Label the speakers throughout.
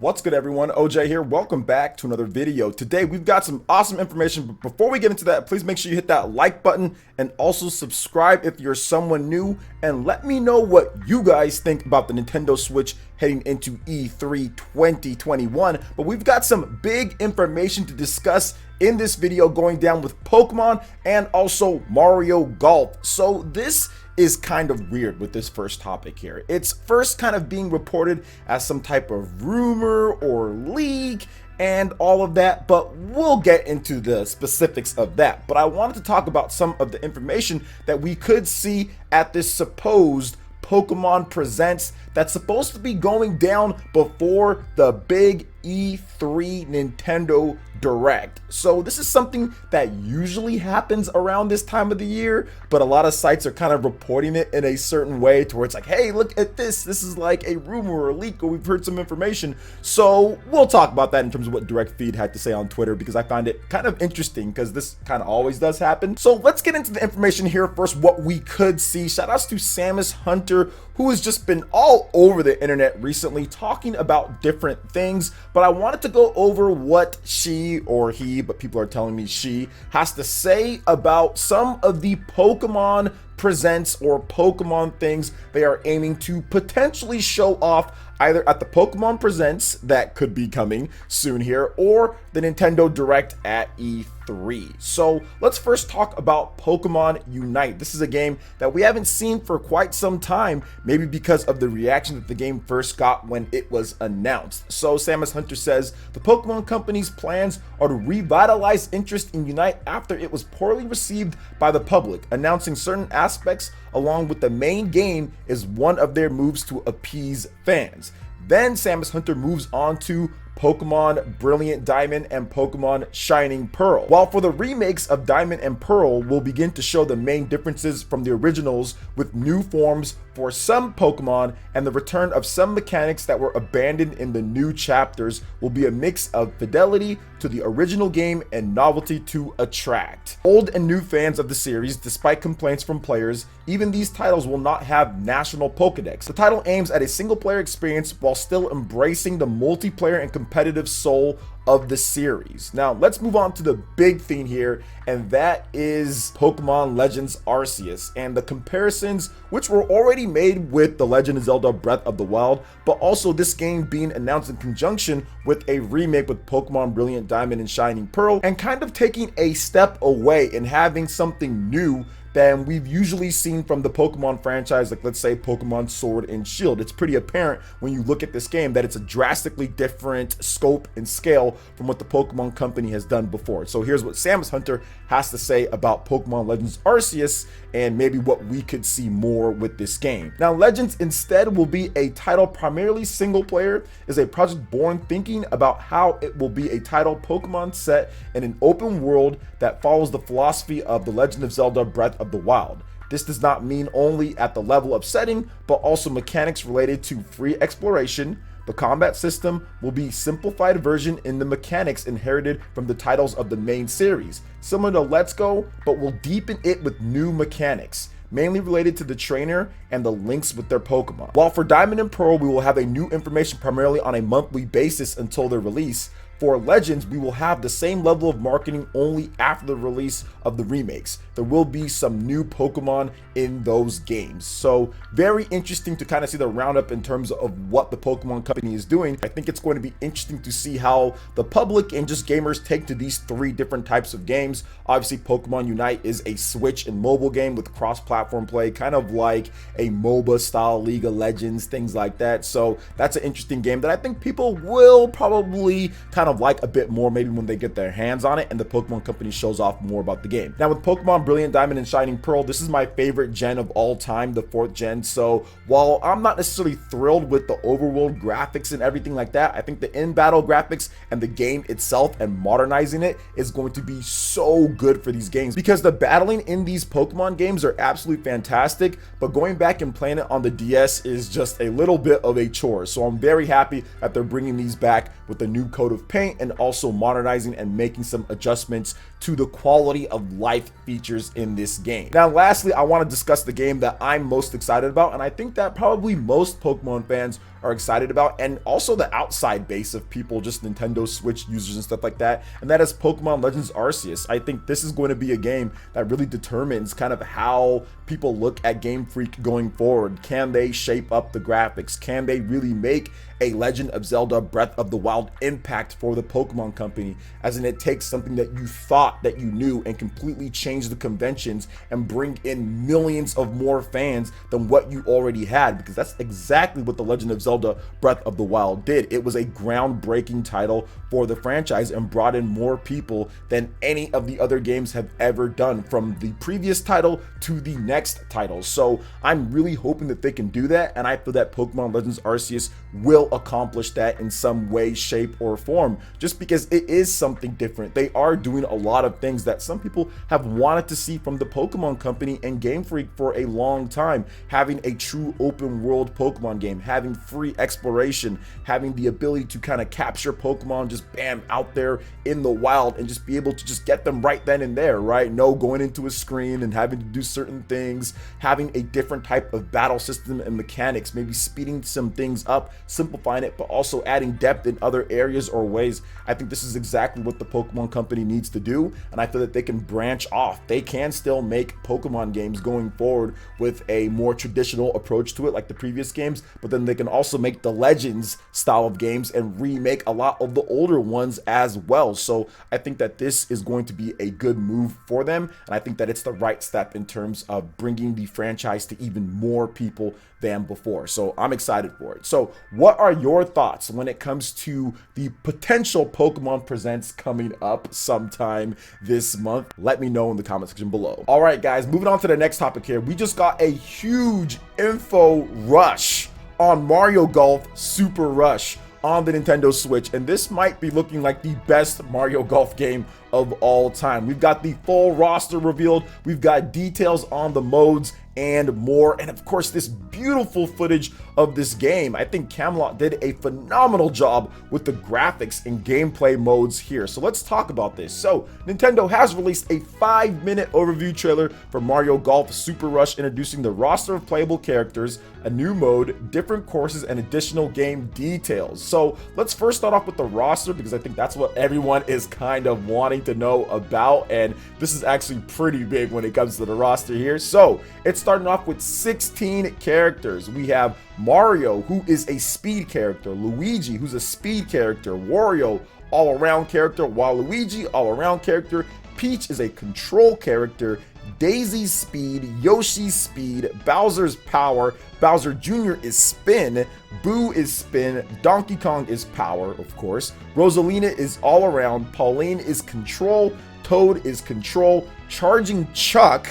Speaker 1: What's good, everyone? OJ here. Welcome back to another video. Today we've got some awesome information, but before we get into that, please make sure you hit that like button and also subscribe if you're someone new, and let me know what you guys think about the Nintendo Switch heading into E3 2021. But we've got some big information to discuss in this video, going down with Pokemon and also Mario Golf. So this is kind of weird with this first topic here. It's first kind of being reported as some type of rumor or leak and all of that, but we'll get into the specifics of that. But I wanted to talk about some of the information that we could see at this supposed Pokemon Presents that's supposed to be going down before the big E3 Nintendo Direct. So this is something that usually happens around this time of the year, but a lot of sites are kind of reporting it in a certain way to where it's like, hey, look at this. This is like a rumor or a leak, or we've heard some information. So we'll talk about that in terms of what Direct Feed had to say on Twitter, because I find it kind of interesting because this kind of always does happen. So let's get into the information here first, what we could see. Shout outs to Samus Hunter, who has just been all over the internet recently talking about different things, but I wanted to go over what she, or he, but people are telling me she, has to say about some of the Pokemon Presents or Pokemon things they are aiming to potentially show off either at the Pokemon Presents that could be coming soon here, or the Nintendo Direct at E3. So let's first talk about Pokemon Unite. This is a game that we haven't seen for quite some time, maybe because of the reaction that the game first got when it was announced. So Samus Hunter says the Pokemon Company's plans are to revitalize interest in Unite after it was poorly received by the public, announcing certain aspects along with the main game is one of their moves to appease fans. Then Samus Hunter moves on to Pokemon Brilliant Diamond and Pokemon Shining Pearl. While for the remakes of Diamond and Pearl will begin to show the main differences from the originals with new forms for some Pokemon, and the return of some mechanics that were abandoned in the new chapters will be a mix of fidelity to the original game and novelty to attract old and new fans of the series. Despite complaints from players, even these titles will not have national Pokedex. The title aims at a single player experience while still embracing the multiplayer and competitive soul of the series. Now let's move on to the big thing here, and that is Pokemon Legends Arceus and the comparisons which were already made with The Legend of Zelda Breath of the Wild, but also this game being announced in conjunction with a remake with Pokemon Brilliant Diamond and Shining Pearl, and kind of taking a step away and having something new than we've usually seen from the Pokemon franchise, like let's say Pokemon Sword and Shield. It's pretty apparent when you look at this game that it's a drastically different scope and scale from what the Pokemon Company has done before. So here's what Samus Hunter has to say about Pokemon Legends Arceus and maybe what we could see more with this game. Now, Legends instead will be a title primarily single player, is a project born thinking about how it will be a title Pokemon set in an open world that follows the philosophy of The Legend of Zelda Breath of the Wild. This does not mean only at the level of setting, but also mechanics related to free exploration. The combat system will be a simplified version in the mechanics inherited from the titles of the main series, similar to Let's Go, but will deepen it with new mechanics, mainly related to the trainer and the links with their Pokemon. While for Diamond and Pearl, we will have a new information primarily on a monthly basis until their release. For Legends, we will have the same level of marketing only after the release of the remakes. There will be some new Pokemon in those games. So very interesting to kind of see the roundup in terms of what the Pokemon Company is doing. I think it's going to be interesting to see how the public and just gamers take to these three different types of games. Obviously, Pokemon Unite is a Switch and mobile game with cross-platform play, kind of like a MOBA style League of Legends, things like that. So that's an interesting game that I think people will probably kind of like a bit more maybe when they get their hands on it and the Pokemon Company shows off more about the game. Now with Pokemon Brilliant Diamond and Shining Pearl, this is my favorite gen of all time, the 4th gen. So while I'm not necessarily thrilled with the overworld graphics and everything like that, I think the in-battle graphics and the game itself and modernizing it is going to be so good for these games, because the battling in these Pokemon games are absolutely fantastic, but going back and playing it on the DS is just a little bit of a chore. So I'm very happy that they're bringing these back with a new coat of paint paint and also modernizing and making some adjustments to the quality of life features in this game. Now, lastly, I want to discuss the game that I'm most excited about, and I think that probably most Pokemon fans are excited about, and also the outside base of people, just Nintendo Switch users and stuff like that, and that is Pokemon Legends Arceus. I think this is going to be a game that really determines kind of how people look at Game Freak going forward. Can they shape up the graphics? Can they really make a Legend of Zelda Breath of the Wild impact for the Pokemon Company? As in, it takes something that you thought that you knew and completely change the conventions and bring in millions of more fans than what you already had, because that's exactly what the Legend of Zelda Breath of the Wild did. It was a groundbreaking title for the franchise and brought in more people than any of the other games have ever done, from the previous title to the next title. So I'm really hoping that they can do that, and I feel that Pokemon Legends Arceus will accomplish that in some way, shape, or form, just because it is something different. They are doing a lot of things that some people have wanted to see from the Pokemon Company and Game Freak for a long time. Having a true open world Pokemon game, having free exploration, having the ability to kind of capture Pokemon just bam out there in the wild and just be able to just get them right then and there, right? No going into a screen and having to do certain things, having a different type of battle system and mechanics, maybe speeding some things up, simplifying it, but also adding depth in other areas or ways. I think this is exactly what the Pokemon Company needs to do, and I feel that they can branch off. They can still make Pokemon games going forward with a more traditional approach to it like the previous games, but then they can also make the Legends style of games and remake a lot of the older ones as well. So I think that this is going to be a good move for them, and I think that it's the right step in terms of bringing the franchise to even more people than before. So I'm excited for it. So what are your thoughts when it comes to the potential Pokemon Presents coming up sometime this month? Let me know in the comment section below. All right, guys, moving on to the next topic here. We just got a huge info rush on Mario Golf Super Rush on the Nintendo Switch, and this might be looking like the best Mario Golf game of all time. We've got the full roster revealed, we've got details on the modes and more, and of course this beautiful footage of this game. I think Camelot did a phenomenal job with the graphics and gameplay modes here. So let's talk about this. So Nintendo has released a 5-minute overview trailer for Mario Golf Super Rush, introducing the roster of playable characters, a new mode, different courses, and additional game details. So let's first start off with the roster, because I think that's what everyone is kind of wanting to know about, and this is actually pretty big when it comes to the roster here. So it's starting off with 16 characters. We have Mario, who is a speed character, Luigi, who's a speed character, Wario, all-around character, Waluigi, all-around character, Peach is a control character, Daisy's speed, Yoshi's speed, Bowser's power, Bowser Jr. is spin, Boo is spin, Donkey Kong is power, of course, Rosalina is all around, Pauline is control, Toad is control, Charging Chuck,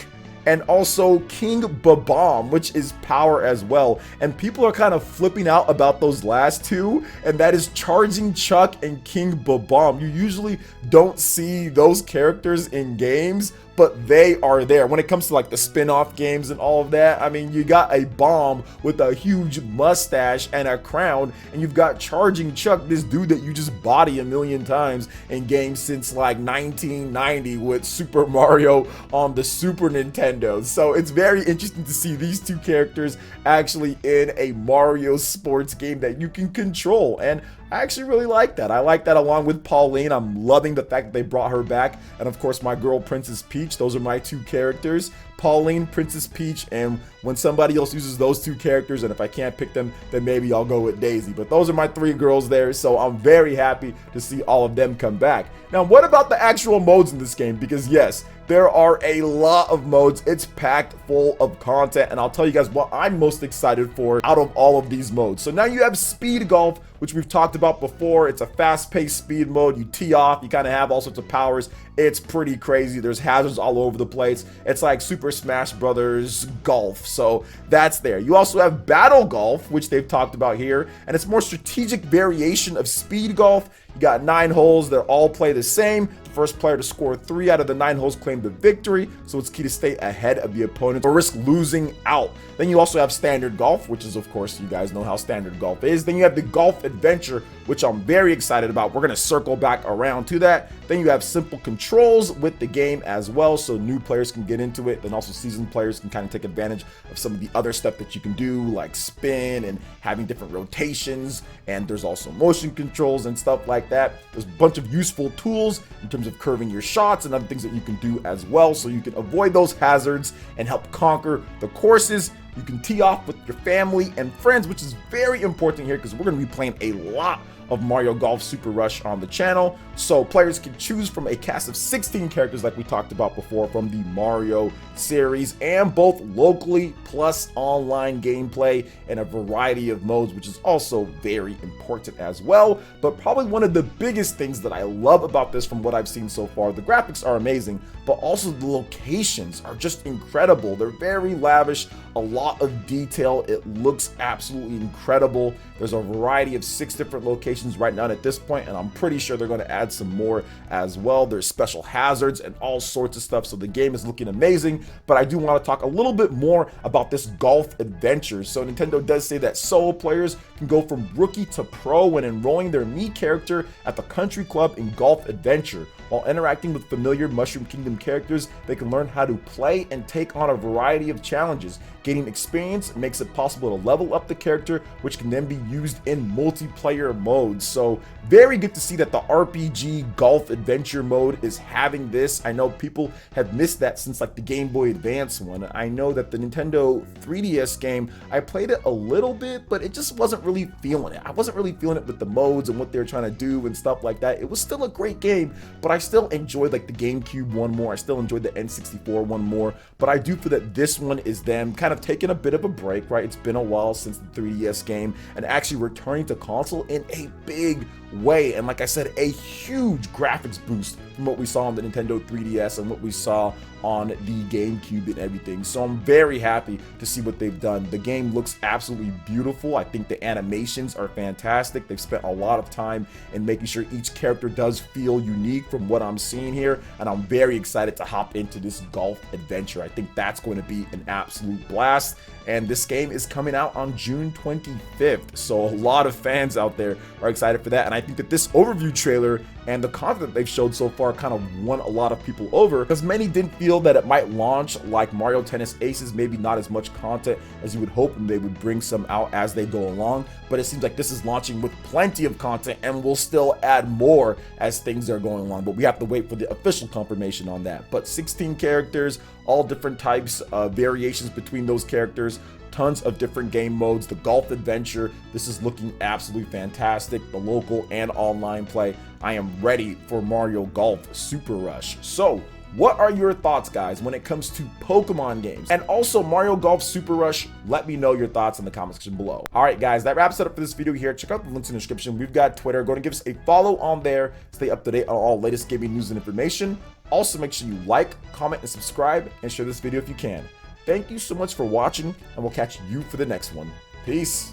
Speaker 1: and also King Babam, which is power as well. And people are kind of flipping out about those last two, and that is Charging Chuck and King Babam. You usually don't see those characters in games, but they are there. When it comes to like the spin-off games and all of that, I mean, you got a bomb with a huge mustache and a crown, and you've got Charging Chuck, this dude that you just body a million times in games since like 1990 with Super Mario on the Super Nintendo. So it's very interesting to see these two characters actually in a Mario sports game that you can control, and I actually really like that. I like that, along with Pauline. I'm loving the fact that they brought her back. And of course, my girl, Princess Peach. Those are my two characters. Pauline, Princess Peach, and when somebody else uses those two characters, and if I can't pick them, then maybe I'll go with Daisy. But those are my three girls there, so I'm very happy to see all of them come back. Now, what about the actual modes in this game? Because yes, there are a lot of modes. It's packed full of content, and I'll tell you guys what I'm most excited for out of all of these modes. So now you have Speed Golf, which we've talked about before. It's a fast-paced speed mode. You tee off, you kind of have all sorts of powers. It's pretty crazy. There's hazards all over the place. It's like Super Smash Brothers Golf, so that's there. You also have Battle Golf, which they've talked about here, and it's more strategic variation of Speed Golf. You got 9 holes, they all play the same. The first player to score 3 out of the 9 holes claim the victory, so it's key to stay ahead of the opponent or risk losing out. Then you also have standard golf, which is, of course, you guys know how standard golf is. Then you have the golf adventure, which I'm very excited about. We're going to circle back around to that. Then you have simple controls with the game as well, so new players can get into it. Then also seasoned players can kind of take advantage of some of the other stuff that you can do, like spin and having different rotations. And there's also motion controls and stuff like that. There's a bunch of useful tools in terms of curving your shots and other things that you can do as well, so you can avoid those hazards and help conquer the courses. You can tee off with your family and friends, which is very important here because we're going to be playing a lot of Mario Golf Super Rush on the channel. So players can choose from a cast of 16 characters like we talked about before from the Mario series, and both locally plus online gameplay in a variety of modes, which is also very important as well. But probably one of the biggest things that I love about this from what I've seen so far, the graphics are amazing, but also the locations are just incredible. They're very lavish, a lot of detail. It looks absolutely incredible. There's a variety of 6 different locations right now at this point, and I'm pretty sure they're going to add some more as well. There's special hazards and all sorts of stuff, so the game is looking amazing. But I do want to talk a little bit more about this golf adventure. So Nintendo does say that solo players can go from rookie to pro when enrolling their Mii character at the country club in Golf Adventure. While interacting with familiar Mushroom Kingdom characters, they can learn how to play and take on a variety of challenges. Gaining experience makes it possible to level up the character, which can then be used in multiplayer modes. So very good to see that the RPG Golf Adventure mode is having this. I know people have missed that since like the Game Boy Advance one. I know that the Nintendo 3DS game, I played it a little bit, but it just wasn't really feeling it. I wasn't really feeling it with the modes and what they were trying to do and stuff like that. It was still a great game, but I still enjoyed like the GameCube one more. I still enjoyed the N64 one more, but I do feel that this one is them kind of taking a bit of a break, right? It's been a while since the 3DS game and actually returning to console in a big way. And like I said, a huge graphics boost from what we saw on the Nintendo 3DS and what we saw on the GameCube and everything. So I'm very happy to see what they've done. The game looks absolutely beautiful. I think the animations are fantastic. They've spent a lot of time in making sure each character does feel unique from what I'm seeing here, and I'm very excited to hop into this golf adventure. I think that's going to be an absolute blast, and this game is coming out on June 25th, so a lot of fans out there are excited for that. And I think that this overview trailer and the content they've showed so far kind of won a lot of people over, because many didn't feel that it might launch like Mario Tennis Aces, maybe not as much content as you would hope, and they would bring some out as they go along. But it seems like this is launching with plenty of content and will still add more as things are going along, but we have to wait for the official confirmation on that. But 16 characters, all different types of variations between those characters, tons of different game modes, the golf adventure. This is looking absolutely fantastic. The local and online play. I am ready for Mario Golf Super Rush. So what are your thoughts, guys, when it comes to Pokemon games? And also Mario Golf Super Rush, let me know your thoughts in the comment section below. All right, guys, that wraps it up for this video here. Check out the links in the description. We've got Twitter. Go and give us a follow on there. Stay up to date on all latest gaming news and information. Also, make sure you like, comment, and subscribe, and share this video if you can. Thank you so much for watching, and we'll catch you for the next one. Peace.